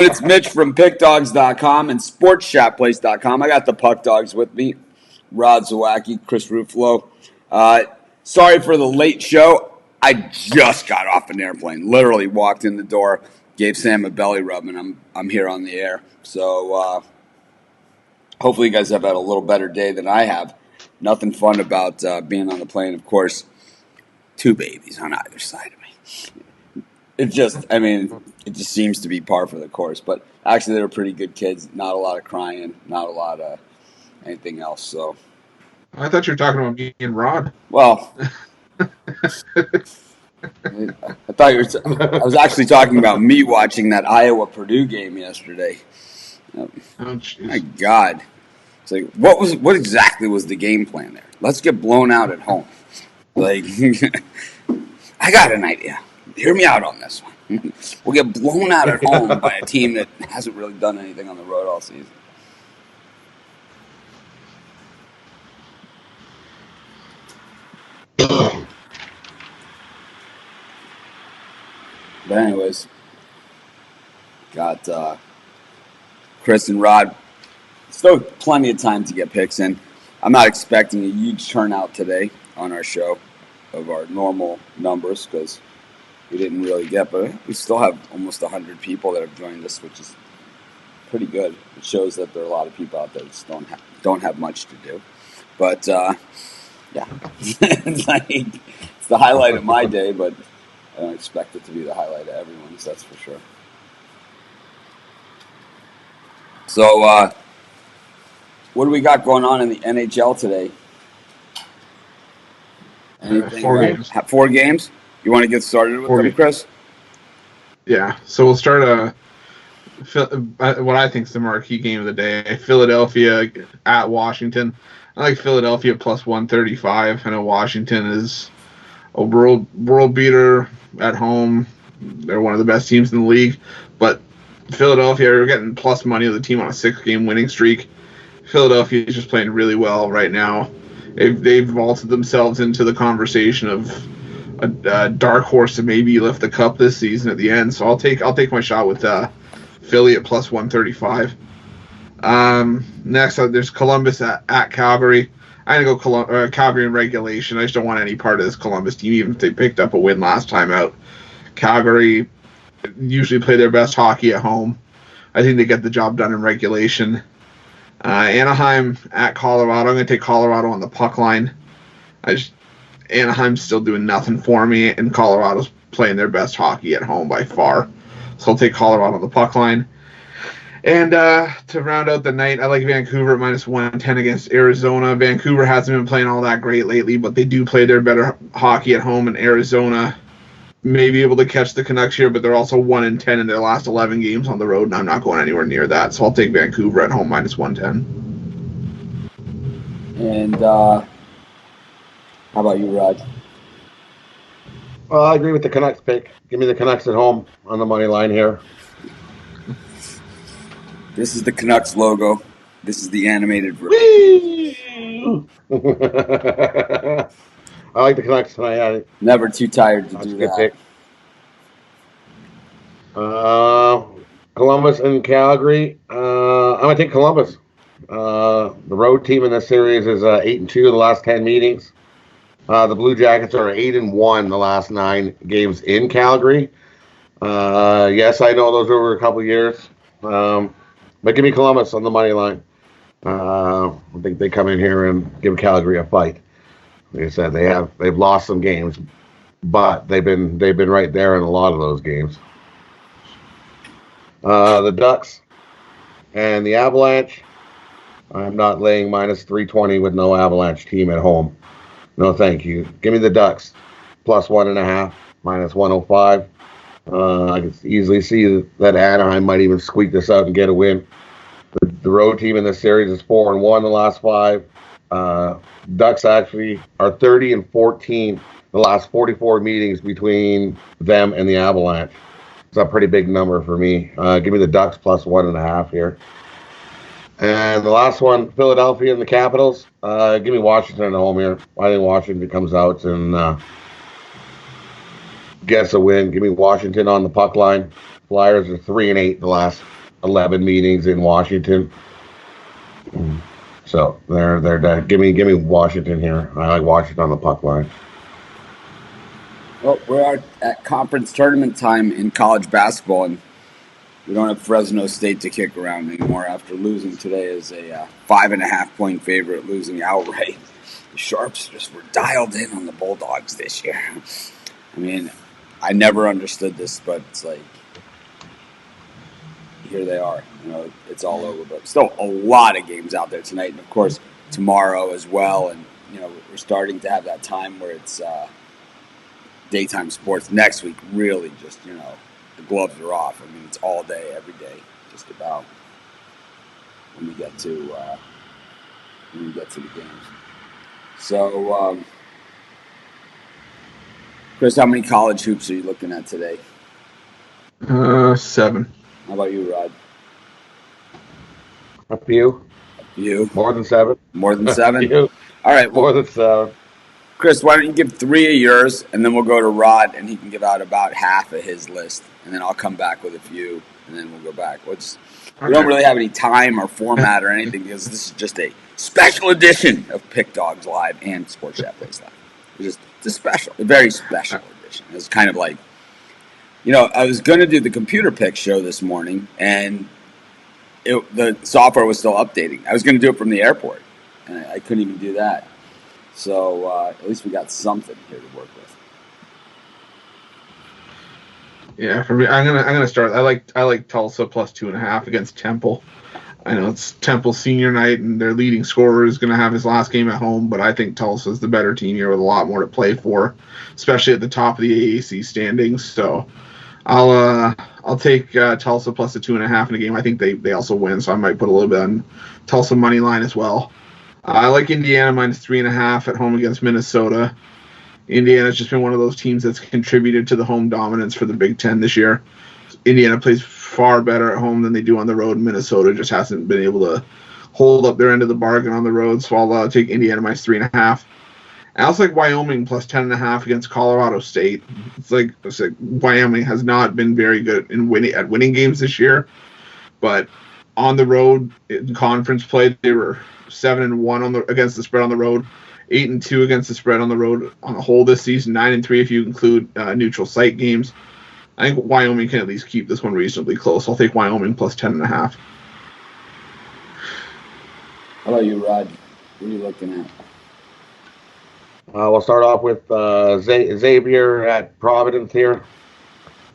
It's Mitch from PickDogs.com and SportsChatPlace.com. I got the Puck Dogs with me. Rod Zawacki, Chris Ruffalo. Sorry for the late show. I just got off an airplane. Literally walked in the door, gave Sam a belly rub, and I'm here on the air. So hopefully you guys have had a little better day than I have. Nothing fun about being on the plane. Of course, two babies on either side of me. It just seems to be par for the course. But actually, they were pretty good kids. Not a lot of crying. Not a lot of anything else. So I thought you were talking about me and Rod. Well, I thought I was actually talking about me watching that Iowa-Purdue game yesterday. Oh, my God. It's like, what exactly was the game plan there? Let's get blown out at home. Like, I got an idea. Hear me out on this one. We'll get blown out at home by a team that hasn't really done anything on the road all season. But anyways, got Chris and Rod. Still plenty of time to get picks in. I'm not expecting a huge turnout today on our show of our normal numbers because we didn't really get, but we still have almost 100 people that have joined us, which is pretty good. It shows that there are a lot of people out there that just don't have much to do. But yeah, it's the highlight of my day, but I don't expect it to be the highlight of everyone's, that's for sure. So, what do we got going on in the NHL today? Anything? 4 games. 4 games? You want to get started with them, Chris? Yeah. So we'll start what I think is the marquee game of the day. Philadelphia at Washington. I like Philadelphia plus 135. I know Washington is a world beater at home. They're one of the best teams in the league. But Philadelphia are getting plus money with the team on a 6-game winning streak. Philadelphia is just playing really well right now. They've vaulted themselves into the conversation of a dark horse to maybe lift the cup this season at the end. So I'll take my shot with Philly at plus 135. Next, there's Columbus at Calgary. I'm going to go Calgary in regulation. I just don't want any part of this Columbus team, even if they picked up a win last time out. Calgary usually play their best hockey at home. I think they get the job done in regulation. Anaheim at Colorado. I'm going to take Colorado on the puck line. Anaheim's still doing nothing for me, and Colorado's playing their best hockey at home by far. So I'll take Colorado on the puck line. And to round out the night, I like Vancouver at minus 110 against Arizona. Vancouver hasn't been playing all that great lately, but they do play their better hockey at home, and Arizona may be able to catch the Canucks here, but they're also 1-10 in their last 11 games on the road, and I'm not going anywhere near that. So I'll take Vancouver at home minus 110. And how about you, Rod? Well, I agree with the Canucks pick. Give me the Canucks at home on the money line here. This is the Canucks logo. This is the animated version. I like the Canucks tonight. Never too tired to do that. Pick. Columbus and Calgary. I'm going to take Columbus. The road team in this series is 8-2 in the last 10 meetings. The Blue Jackets are 8-1 the last 9 games in Calgary. Yes, I know those were over a couple of years. But give me Columbus on the money line. I think they come in here and give Calgary a fight. Like I said, they've lost some games, but they've been right there in a lot of those games. The Ducks and the Avalanche. I'm not laying minus 320 with no Avalanche team at home. No, thank you. Give me the Ducks plus 1.5, minus 105. I can easily see that Anaheim might even squeak this out and get a win. The road team in this series is 4-1 the last 5. Ducks actually are 30-14 the last 44 meetings between them and the Avalanche. It's a pretty big number for me. Give me the Ducks plus 1.5 here. And the last one, Philadelphia and the Capitals. Give me Washington at home here. I think Washington comes out and gets a win. Give me Washington on the puck line. Flyers are 3-8 the last 11 meetings in Washington. So they're dead. Give me Washington here. I like Washington on the puck line. Well, we're at conference tournament time in college basketball, and we don't have Fresno State to kick around anymore after losing today as a 5.5-point favorite, losing outright. The Sharps just were dialed in on the Bulldogs this year. I mean, I never understood this, but it's like, here they are. You know, it's all over. But still a lot of games out there tonight, and of course tomorrow as well. And you know, we're starting to have that time where it's daytime sports. Next week, really, just the gloves are off. I mean, it's all day, every day, just about. When we get to the games. So, Chris, how many college hoops are you looking at today? 7. How about you, Rod? A few. You? More than 7. More than 7? Few. All right. Well, more than 7. Chris, why don't you give 3 of yours, and then we'll go to Rod, and he can give out about half of his list, and then I'll come back with a few, and then we'll go back. We don't really have any time or format or anything because this is just a special edition of Pick Dogs Live and Sports Chat Plays Live. It's just a very special edition. It's kind of like, I was going to do the computer pick show this morning, and the software was still updating. I was going to do it from the airport, and I couldn't even do that. So at least we got something here to work with. Yeah, for me, I'm gonna start. I like Tulsa plus 2.5 against Temple. I know it's Temple senior night, and their leading scorer is going to have his last game at home, but I think Tulsa's the better team here with a lot more to play for, especially at the top of the AAC standings. So I'll take Tulsa plus the 2.5 in the game. I think they also win, so I might put a little bit on Tulsa money line as well. I like Indiana minus 3.5 at home against Minnesota. Indiana's just been one of those teams that's contributed to the home dominance for the Big Ten this year. Indiana plays far better at home than they do on the road. Minnesota just hasn't been able to hold up their end of the bargain on the road, so I'll take Indiana minus 3.5. I also like Wyoming plus 10.5 against Colorado State. It's like Wyoming has not been very good in winning games this year, but on the road in conference play, they were 7-1 against the spread on the road, 8-2 against the spread on the road on the whole this season, 9-3 if you include neutral site games. I think Wyoming can at least keep this one reasonably close. I'll take Wyoming plus 10.5. How about you, Rod? What are you looking at? We'll start off with Xavier at Providence here.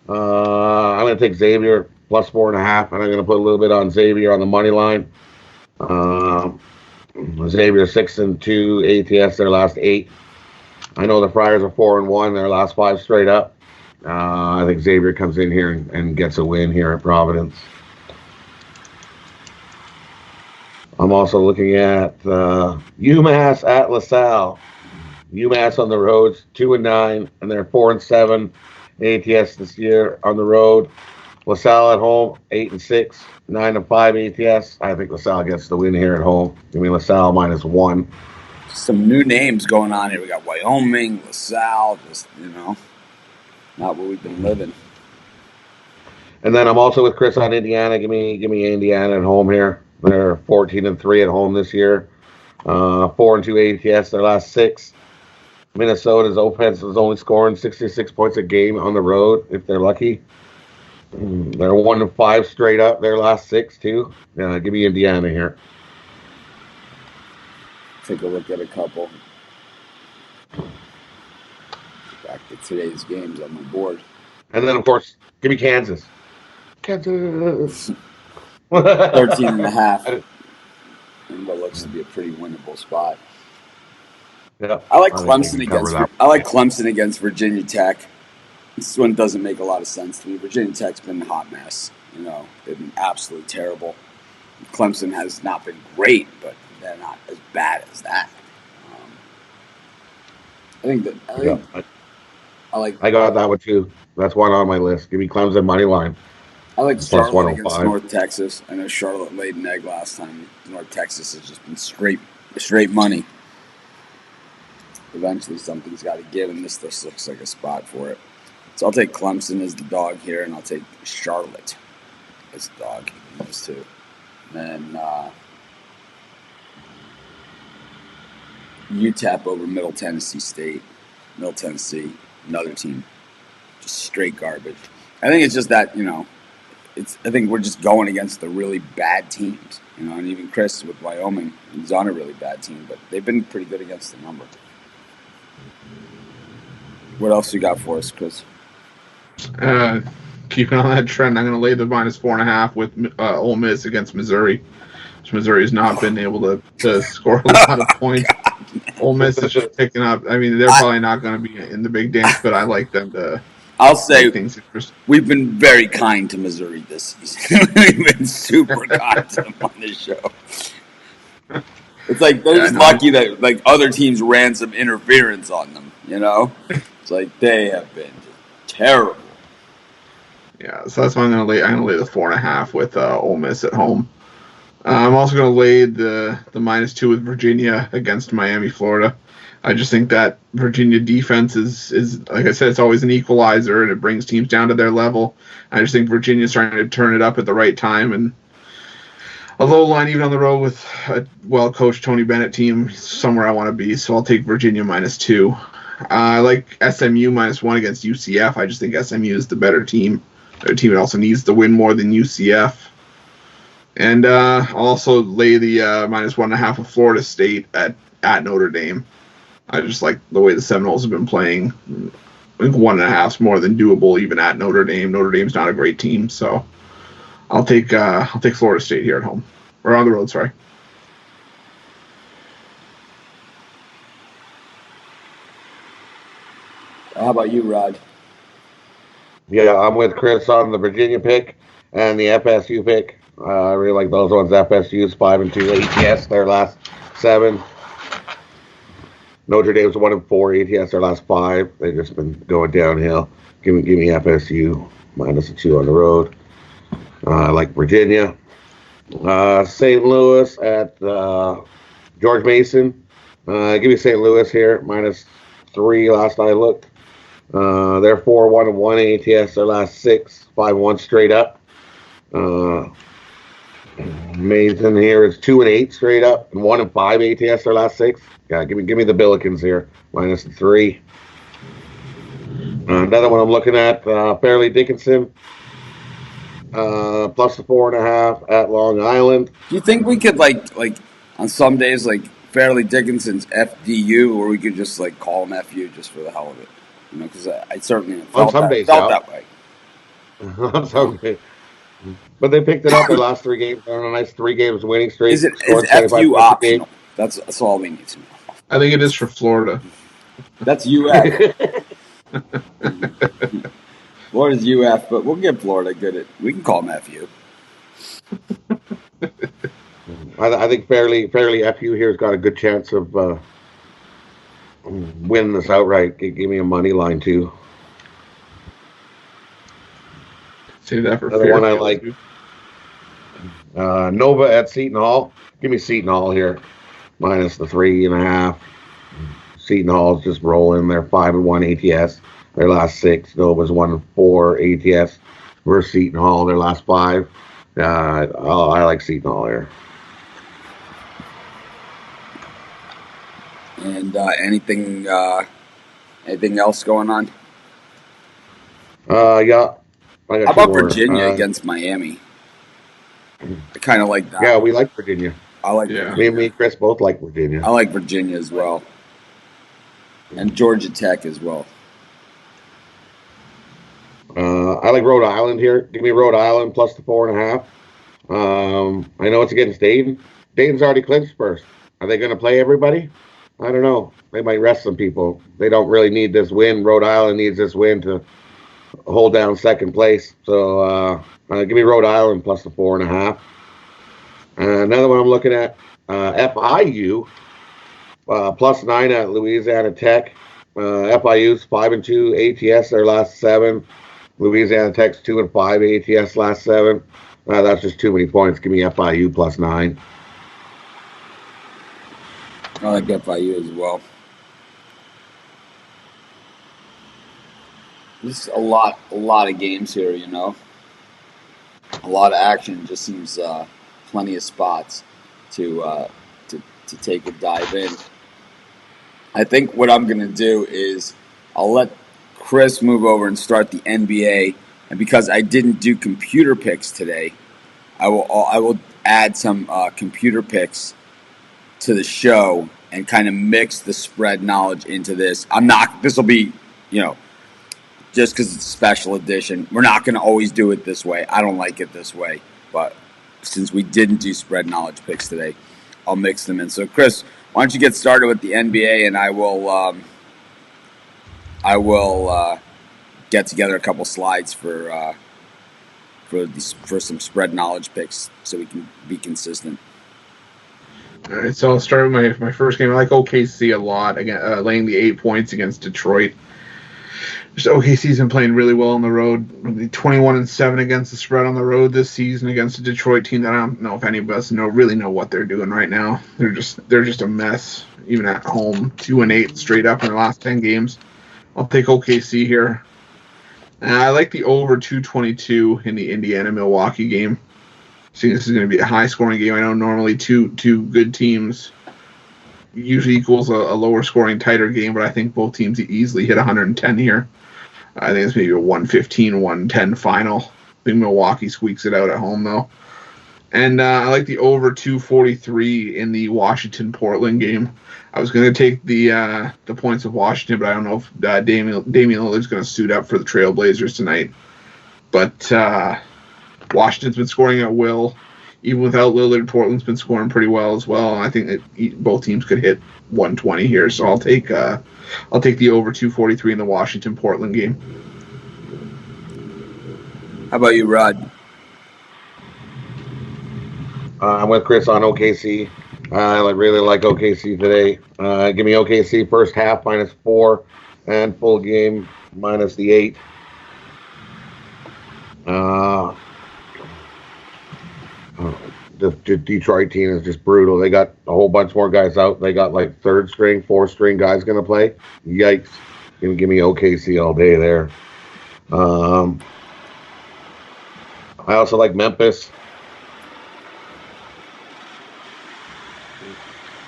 I'm going to take Xavier plus 4.5, and I'm going to put a little bit on Xavier on the money line. Xavier 6-2 ATS their last 8. I know the Friars are 4-1 their last 5 straight up. I think Xavier comes in here and gets a win here at Providence. I'm also looking at UMass at LaSalle. UMass on the road, 2-9, and they're 4-7 ATS this year on the road. LaSalle at home, 8-6, 9-5 ATS. I think LaSalle gets the win here at home. I mean, LaSalle minus 1. Some new names going on here. We got Wyoming, LaSalle, just, not what we've been living. And then I'm also with Chris on Indiana. Give me Indiana at home here. They're 14-3 at home this year. 4-2 ATS their last 6. Minnesota's offense is only scoring 66 points a game on the road if they're lucky. They're 1-5 straight up their last 6 too. Give me Indiana here. Take a look at a couple. Back to today's games on my board. And then, of course, give me Kansas. Kansas. 13.5. And what looks to be a pretty winnable spot. Yeah, I like Clemson against Virginia Tech. This one doesn't make a lot of sense to me. Virginia Tech's been a hot mess. They've been absolutely terrible. Clemson has not been great, but they're not as bad as that. I got that one too. That's one on my list. Give me Clemson money line. I like Charlotte against North Texas. I know Charlotte laid an egg last time. North Texas has just been straight money. Eventually something's got to give, and this looks like a spot for it. So I'll take Clemson as the dog here, and I'll take Charlotte as the dog in those two. And then UTEP over Middle Tennessee State. Middle Tennessee, another team, just straight garbage. I think it's just that, I think we're just going against the really bad teams, and even Chris with Wyoming is on a really bad team, but they've been pretty good against the number. What else you got for us, Chris? Keeping on that trend, I'm going to lay the -4.5 with Ole Miss against Missouri. Missouri has not been able to score a lot of points. Ole Miss is just picking up. I mean, they're probably not going to be in the big dance, but I like them to. I'll say we've been very kind to Missouri this season. We've been super kind to them on this show. It's like they're just lucky that like other teams ran some interference on them. It's like they have been just terrible. Yeah, so that's why I'm going to lay. I'm going to lay the 4.5 with Ole Miss at home. I'm also going to lay the -2 with Virginia against Miami, Florida. I just think that Virginia defense is like I said, it's always an equalizer and it brings teams down to their level. I just think Virginia's trying to turn it up at the right time, and a low line even on the road with a well-coached Tony Bennett team is somewhere I want to be. So I'll take Virginia -2. I like SMU -1 against UCF. I just think SMU is the better team. Their team also needs to win more than UCF. And I'll also lay the -1.5 of Florida State at Notre Dame. I just like the way the Seminoles have been playing. I think 1.5 is more than doable even at Notre Dame. Notre Dame's not a great team, so I'll take Florida State here at home or on the road. Sorry. How about you, Rod? Yeah, I'm with Chris on the Virginia pick and the FSU pick. I really like those ones. FSU's 5-2 ATS their last 7. Notre Dame's 1-4 ATS their last 5. They've just been going downhill. Give me FSU -2 on the road. I like Virginia. St. Louis at George Mason. Give me St. Louis here -3 last I looked. They're 4-1-1 ATS their last 6. 5-1 straight up. Mason here is 2-8 straight up and 1-5 ATS their last 6. Yeah, give me the Billikens here -3. Another one I'm looking at, Fairleigh Dickinson plus the 4.5 at Long Island. Do you think we could like on some days like Fairleigh Dickinson's FDU, or we could just like call them FU just for the hell of it? Because I certainly felt that way. On some days. But they picked it up their last 3 games. They're on a nice 3 games winning streak. Is FU optional? That's all we need to know. I think it is for Florida. That's UF. Florida's UF, but we'll give Florida we can call them FU. I think Fairleigh FU here has got a good chance of winning this outright. Give me a money line too. Say that for another one I like. Nova at Seton Hall. Give me Seton Hall here, -3.5. Seton Hall's just rolling. They're 5-1 ATS. Their last 6. Nova's 1-4 ATS versus Seton Hall. Their last 5. I like Seton Hall here. And anything else going on? Yeah. How about Virginia against Miami? I kind of like that. Yeah, we like Virginia. I like Virginia. Me and Chris both like Virginia. I like Virginia as well. And Georgia Tech as well. I like Rhode Island here. Give me Rhode Island plus the 4.5. I know it's against Dayton. Dayton's already clinched first. Are they going to play everybody? I don't know. They might rest some people. They don't really need this win. Rhode Island needs this win to hold down second place. So give me Rhode Island plus the 4.5. Another one I'm looking at, FIU +9 at Louisiana Tech. FIU's 5-2 ATS their last 7. Louisiana Tech's 2-5 ATS last 7. That's just too many points. Give me FIU +9. I like FIU as well. There's a lot of games here, you know. A lot of action. Just seems plenty of spots to to take a dive in. I think what I'm gonna do is I'll let Chris move over and start the NBA, and because I didn't do computer picks today, I will add some computer picks to the show and kind of mix the spread knowledge into this. This will be, you know, just because it's a special edition. We're not going to always do it this way. I don't like it this way. But since we didn't do spread knowledge picks today, I'll mix them in. So, Chris, why don't you get started with the NBA, and I will get together a couple slides for some spread knowledge picks so we can be consistent. All right, so I'll start with my first game. I like OKC a lot, again, laying the 8 points against Detroit. Just OKC's been playing really well on the road. 21-7 against the spread on the road this season against a Detroit team that I don't know if any of us really know what they're doing right now. They're just a mess, even at home. 2-8 straight up in their last 10 games. I'll take OKC here. I like the over 222 in the Indiana-Milwaukee game. See, this is going to be a high-scoring game. I know normally two good teams usually equals a lower scoring, tighter game, but I think both teams easily hit 110 here. I think it's maybe a 115, 110 final. I think Milwaukee squeaks it out at home, though. And I like the over 243 in the Washington-Portland game. I was going to take the points of Washington, but I don't know if Damian Lillard's going to suit up for the Trailblazers tonight. But Washington's been scoring at will. Even without Lillard, Portland's been scoring pretty well as well. And I think that both teams could hit 120 here. So I'll take the over 243 in the Washington-Portland game. How about you, Rod? I'm with Chris on OKC. I really like OKC today. Give me OKC first half -4 and full game -8. The Detroit team is just brutal. They got a whole bunch more guys out. They got like third string, fourth string guys going to play. Yikes. Give me OKC all day there. I also like Memphis.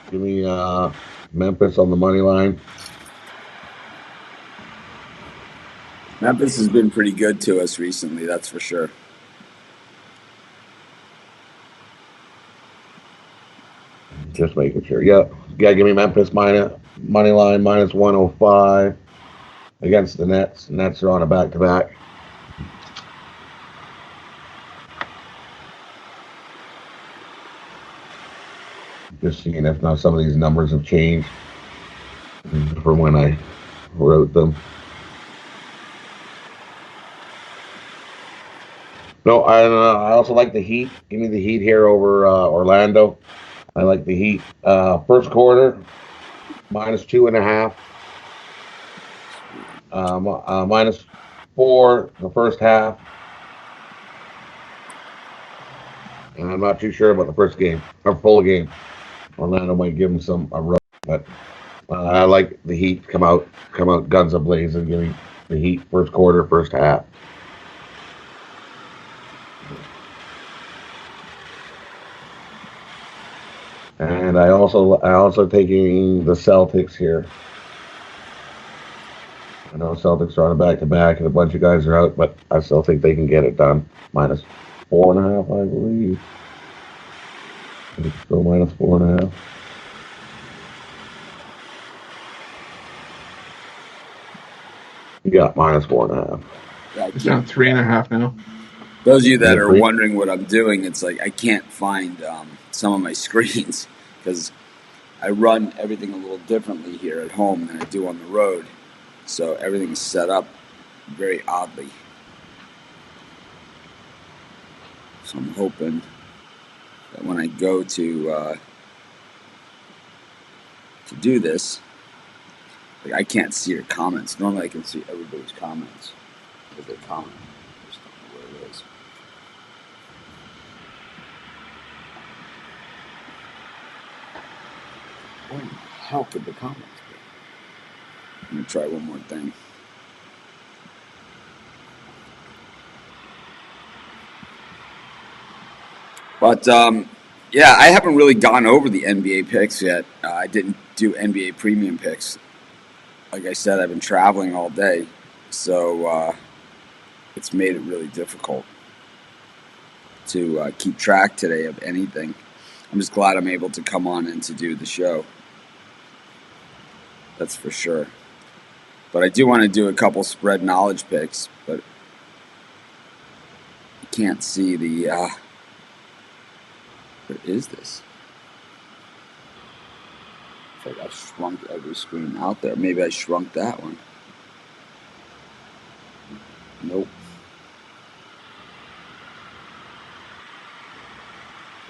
Give me Memphis on the money line. Memphis has been pretty good to us recently, that's for sure. Just making sure. Yep. Yeah, give me Memphis money line -105 against the Nets. Nets are on a back-to-back. Just seeing if now some of these numbers have changed from when I wrote them. No, I also like the Heat. Give me the Heat here over Orlando. I like the Heat. First quarter, -2.5. -4 the first half. And I'm not too sure about the first game, or full game. Orlando might give them a run, but I like the Heat come out guns a-blazing. Give me the Heat first quarter, first half. And I also taking the Celtics here. I know Celtics are on a back-to-back, and a bunch of guys are out, but I still think they can get it done. -4.5, I believe. It's still -4.5. Yeah, -4.5. It's down 3.5 now. Those of you that are wondering what I'm doing, it's like I can't find some of my screens because I run everything a little differently here at home than I do on the road. So everything is set up very oddly. So I'm hoping that when I go to do this, like I can't see your comments. Normally I can see everybody's comments because they comment. I just don't know where it is. Where the hell could the comments be? I'm gonna try one more thing. But yeah, I haven't really gone over the NBA picks yet. I didn't do NBA premium picks. Like I said, I've been traveling all day, so it's made it really difficult to keep track today of anything. I'm just glad I'm able to come on and to do the show. That's for sure. But I do want to do a couple spread knowledge picks, but you can't see the... Where is this? It's like I've shrunk every screen out there. Maybe I shrunk that one. Nope.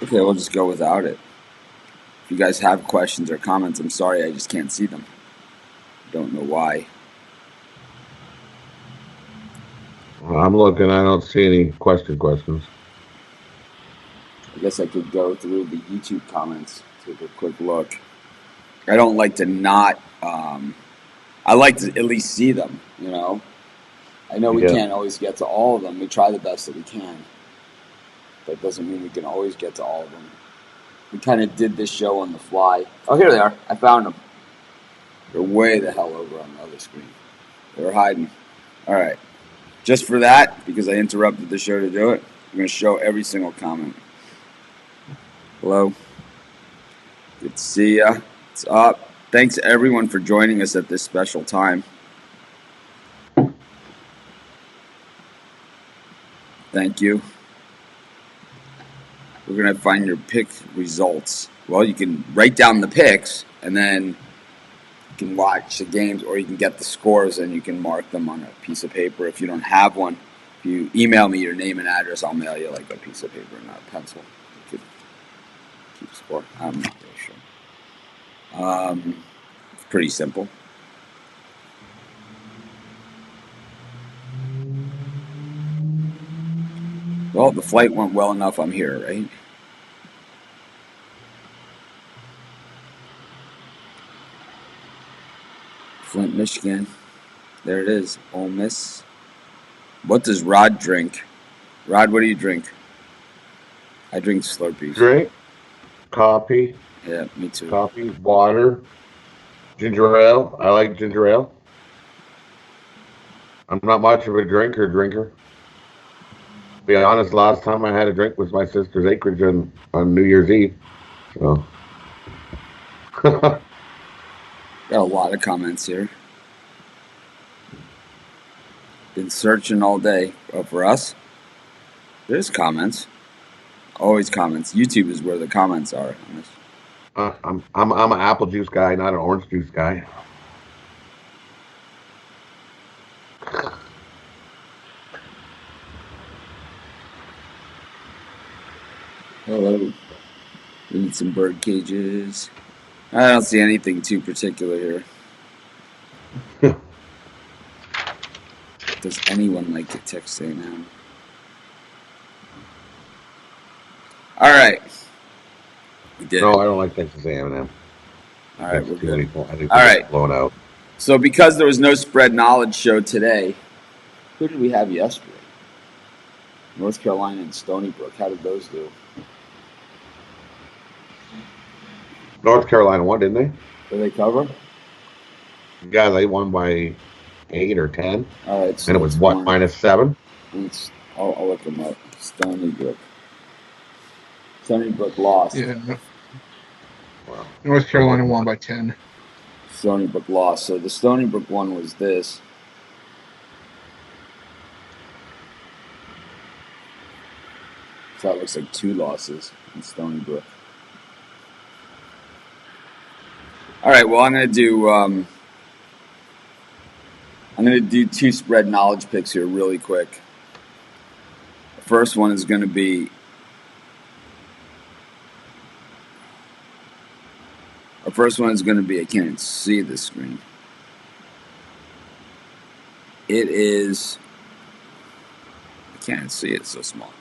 Okay, we'll just go without it. If you guys have questions or comments, I'm sorry, I just can't see them. Don't know why. I'm looking. I don't see any questions. I guess I could go through the YouTube comments, take a quick look. I don't like to not. I like to at least see them, you know. I know we can't always get to all of them. We try the best that we can. That doesn't mean we can always get to all of them. We kind of did this show on the fly. Oh, here they are. I found them. They're way the hell over on the other screen. They were hiding. All right. Just for that, because I interrupted the show to do it, I'm going to show every single comment. Hello. Good to see ya. What's up? Thanks, everyone, for joining us at this special time. Thank you. We're going to find your pick results. Well, you can write down the picks, and then you can watch the games, or you can get the scores, and you can mark them on a piece of paper. If you don't have one, if you email me your name and address, I'll mail you like a piece of paper, not a pencil. You could keep score. I'm not really sure. It's pretty simple. Well, the flight went well enough. I'm here, right? Flint, Michigan. There it is. Ole Miss. What does Rod drink? Rod, what do you drink? I drink Slurpees. Drink, coffee. Yeah, me too. Coffee, water, ginger ale. I like ginger ale. I'm not much of a drinker. To be honest, last time I had a drink was my sister's acreage on New Year's Eve. So. Got a lot of comments here. Been searching all day. Oh, for us, there's comments. Always comments. YouTube is where the comments are. I'm an apple juice guy, not an orange juice guy. Hello. We need some bird cages. I don't see anything too particular here. Does anyone like to text A&M? All right. We did. No, I don't like Texas A&M. All right, we're good. I think all right. Blown out. So because there was no spread knowledge show today, who did we have yesterday? North Carolina and Stony Brook. How did those do? North Carolina won, didn't they? Did they cover? Yeah, they won by 8 or 10. All right. So and it was what, -7? I'll look them up. Stony Brook. Stony Brook lost. Yeah. Wow. North Carolina won by 10. Stony Brook lost. So the Stony Brook one was this. So that looks like 2 losses in Stony Brook. All right. Well, I'm gonna do 2 spread knowledge picks here really quick. The first one is going to be I can't even see the screen. It is, I can't even see it, it's so small.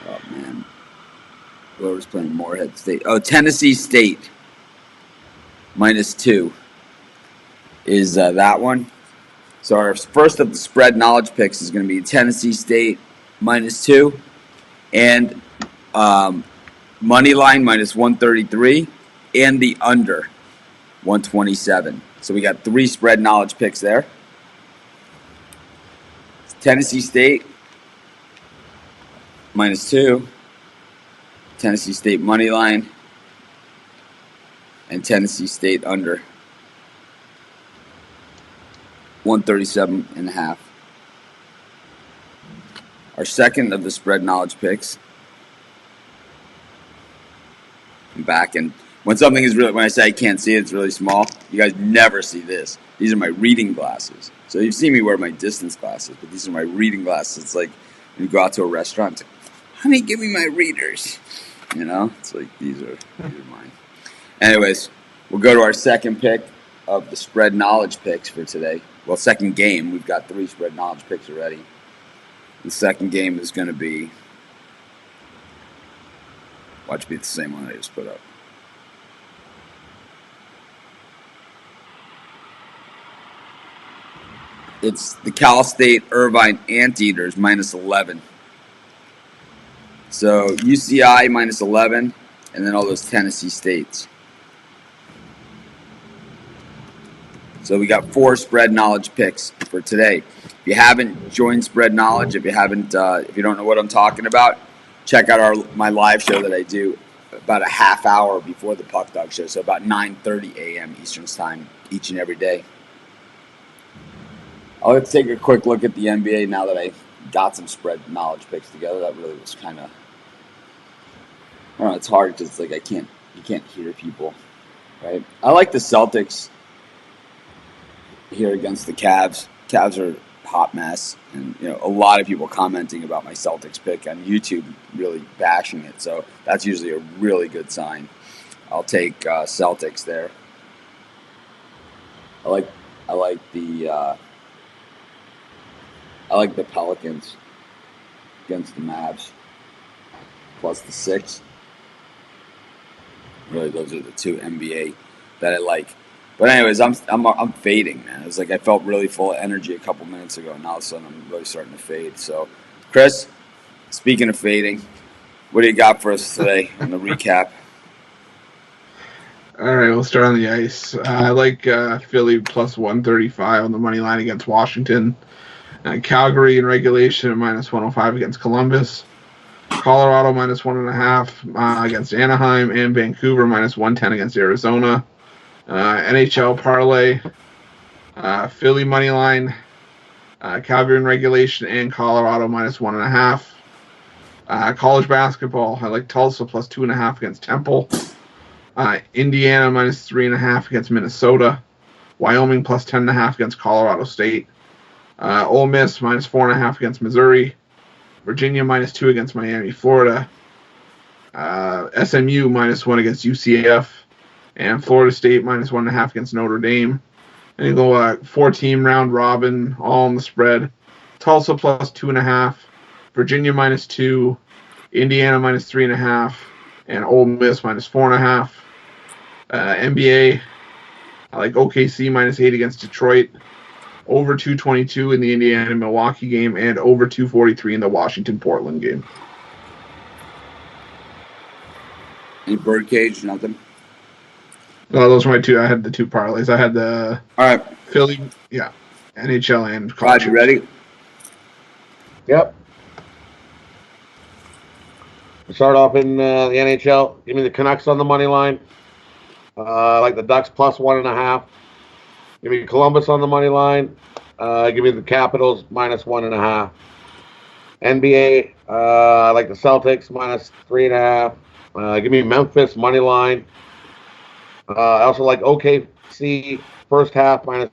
Oh, man. Whoever's playing Morehead State. Oh, Tennessee State. -2 is that one. So our first of the spread knowledge picks is going to be Tennessee State -2 and money line -133 and the under 127. So we got 3 spread knowledge picks there. Tennessee State -2, Tennessee State money line, and Tennessee State under 137.5. Our second of the spread knowledge picks. I'm back, and when something is really, when I say I can't see it, it's really small. You guys never see this. These are my reading glasses. So you've seen me wear my distance glasses, but these are my reading glasses. It's like when you go out to a restaurant, it's like, honey, give me my readers. You know, it's like these are mine. Anyways, we'll go to our second pick of the spread knowledge picks for today. Well, second game. We've got 3 spread knowledge picks already. The second game is going to be, watch me the same one I just put up. It's the Cal State Irvine Anteaters -11. So UCI -11, and then all those Tennessee States. So we got 4 spread knowledge picks for today. If you haven't joined Spread Knowledge, if you don't know what I'm talking about, check out my live show that I do about a half hour before the Puck Dog show. So about 9:30 a.m. Eastern time each and every day. Let's take a quick look at the NBA now that I got some spread knowledge picks together. That really was kind of, I don't know, it's hard because it's like you can't hear people, right? I like the Celtics here against the Cavs. Cavs are a hot mess, and a lot of people commenting about my Celtics pick on YouTube, really bashing it. So that's usually a really good sign. I'll take Celtics there. I like the Pelicans against the Mavs plus the 6. Really, those are the 2 NBA that I like. But anyways, I'm fading, man. It was like I felt really full of energy a couple minutes ago, and now all of a sudden I'm really starting to fade. So, Chris, speaking of fading, what do you got for us today on the recap? All right, we'll start on the ice. I like Philly plus 135 on the money line against Washington. Calgary in regulation at -105 against Columbus. Colorado -1.5 against Anaheim, and Vancouver -110 against Arizona. NHL parlay, Philly money line, Calgary in regulation, and Colorado -1.5. College basketball, I like Tulsa plus 2.5 against Temple. Indiana -3.5 against Minnesota. Wyoming plus 10.5 against Colorado State. Ole Miss -4.5 against Missouri. Virginia -2 against Miami, Florida. SMU -1 against UCF. And Florida State -1.5 against Notre Dame. And you go 4-team round robin, all on the spread. Tulsa plus 2.5. Virginia -2. Indiana -3.5. And Ole Miss -4.5. NBA, I like OKC -8 against Detroit. Over 222 in the Indiana-Milwaukee game, and over 243 in the Washington-Portland game. Any birdcage? Nothing? Well, those were my 2. I had the 2 parlays. I had the All right. Philly, NHL and college. Rod, you ready? Yep. Start off in the NHL. Give me the Canucks on the money line. I like the Ducks plus 1.5. Give me Columbus on the money line. Give me the Capitals -1.5. NBA, I like the Celtics -3.5. Give me Memphis money line. I also like OKC first half -4.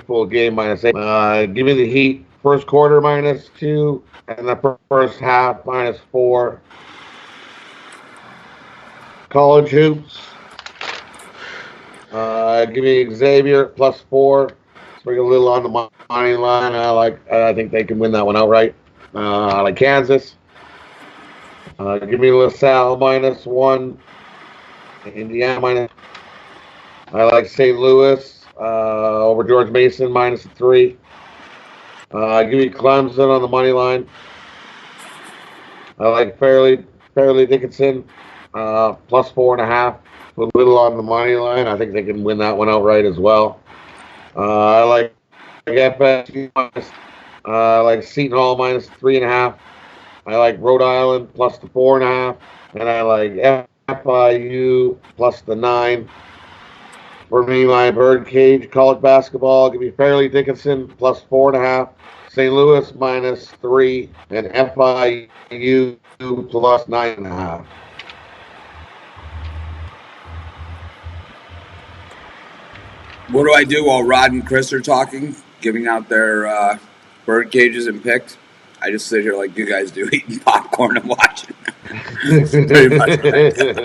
Full game -8. Give me the Heat first quarter -2. And the first half -4. College hoops. Give me Xavier +4. Swing a little on the money line. I think they can win that one outright. I like Kansas. Give me LaSalle -1. Indiana -. I like St. Louis over George Mason -3. Give me Clemson on the money line. I like Fairleigh Dickinson +4.5. A little on the money line. I think they can win that one outright as well. I like FSU like Seton Hall -3.5. I like Rhode Island +4.5, and I like FIU +9. For me, my birdcage college basketball, give me Fairleigh Dickinson +4.5, St. Louis -3, and FIU +9.5. What do I do while Rod and Chris are talking, giving out their bird cages and picks? I just sit here like you guys do, eating popcorn and watching. Pretty much what I do.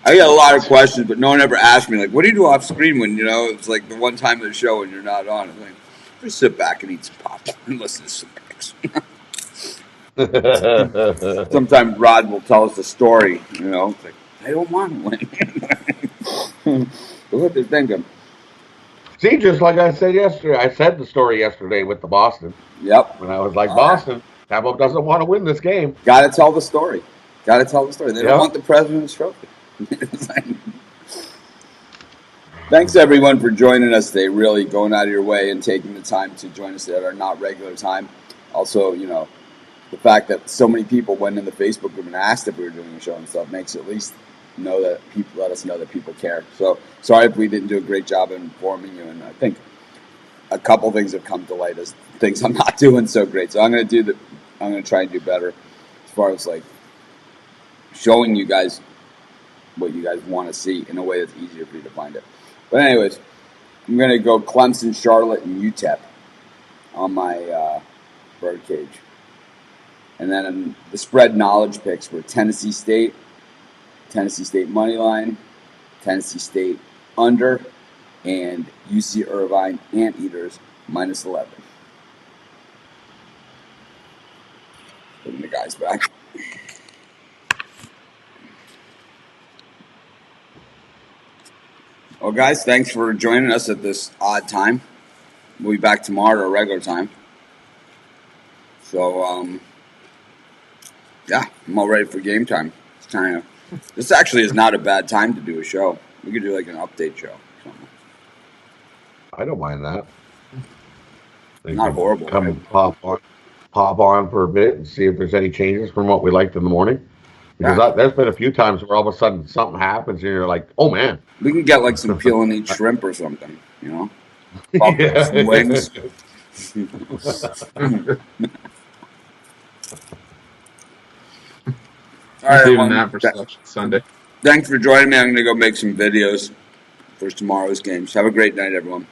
I get a lot of questions, but no one ever asked me, like, what do you do off screen when, it's like the one time of the show when you're not on? I'm like, just sit back and eat some popcorn and listen to some picks. Sometimes Rod will tell us a story, it's like, I don't want to win. But what they're thinking. See, just like I said yesterday, I said the story yesterday with the Boston. Yep. When I was like, Boston, Tampa doesn't want to win this game. Got to tell the story. They don't want the President's Trophy. Thanks, everyone, for joining us today. Really going out of your way and taking the time to join us at our not regular time. Also, the fact that so many people went in the Facebook group and asked if we were doing a show and stuff makes at least know that people let us know that people care. So sorry if we didn't do a great job of informing you. And I think a couple things have come to light as things I'm not doing so great. So I'm going to try and do better as far as like showing you guys what you guys want to see in a way that's easier for you to find it. But anyways, I'm going to go Clemson, Charlotte, and UTEP on my birdcage. And then the spread knowledge picks were Tennessee State money line, Tennessee State under, and UC Irvine Anteaters -11. Putting the guys back. Well, guys, thanks for joining us at this odd time. We'll be back tomorrow at our regular time. So, yeah, I'm all ready for game time. This actually is not a bad time to do a show. We could do like an update show. I don't mind that. Not horrible. Come and pop on for a bit and see if there's any changes from what we liked in the morning. Because there's been a few times where all of a sudden something happens and you're like, oh man. We can get like some peel and eat shrimp or something, Some wings. All right, Saving that for Sunday. Thanks for joining me. I'm going to go make some videos for tomorrow's games. Have a great night, everyone.